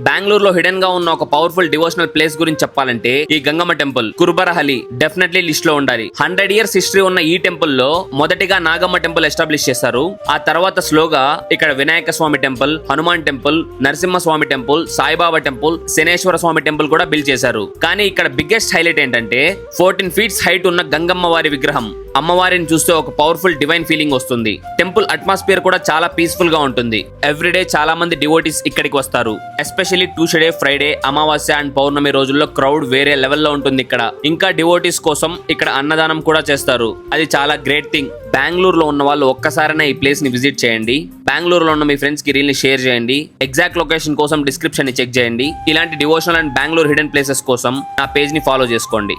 బెంగళూరులో హిడెన్ గా ఉన్న ఒక పవర్ఫుల్ డివోషనల్ ప్లేస్ గురించి చెప్పాలంటే ఈ గంగమ్మ టెంపుల్ కుర్బరహలి డెఫినెట్లీ లిస్ట్ లో ఉండాలి. 100 years హిస్టరీ ఉన్న ఈ టెంపుల్ లో మొదటిగా నాగమ్మ టెంపుల్ ఎస్టాబ్లిష్ చేశారు. ఆ తర్వాత స్లోగా ఇక్కడ వినాయక స్వామి టెంపుల్, హనుమాన్ టెంపుల్, నరసింహ స్వామి టెంపుల్, సాయిబాబా టెంపుల్, శనేశ్వర స్వామి టెంపుల్ కూడా బిల్డ్ చేశారు. కానీ ఇక్కడ బిగ్గెస్ట్ హైలైట్ ఏంటంటే 14 feet హైట్ ఉన్న గంగమ్మ వారి విగ్రహం. అమ్మవారిని చూస్తే ఒక పవర్ఫుల్ డివైన్ ఫీలింగ్ వస్తుంది. టెంపుల్ అట్మాస్ఫియర్ కూడా చాలా పీస్ఫుల్ గా ఉంటుంది. ఎవ్రీడే చాలా మంది డివోటీస్ ఇక్కడికి వస్తారు. ఎస్పెషల్లీ ట్యూస్డే, ఫ్రైడే, అమావాస్య అండ్ పౌర్ణమి రోజుల్లో క్రౌడ్ వేరే లెవెల్లో ఉంటుంది ఇక్కడ. ఇంకా డివోటీస్ కోసం ఇక్కడ అన్నదానం కూడా చేస్తారు. అది చాలా గ్రేట్ థింగ్. బెంగళూరులో ఉన్న వాళ్ళు ఒక్కసారైనా ఈ ప్లేస్ ని విజిట్ చేయండి. బెంగళూరులో ఉన్న మీ ఫ్రెండ్స్ కి రీల్ ని షేర్ చేయండి. ఎగ్జాక్ట్ లొకేషన్ కోసం డిస్క్రిప్షన్ ని చెక్ చేయండి. ఇలాంటి devotional and Bengaluru hidden places కోసం నా పేజ్ ని ఫాలో చేసుకోండి.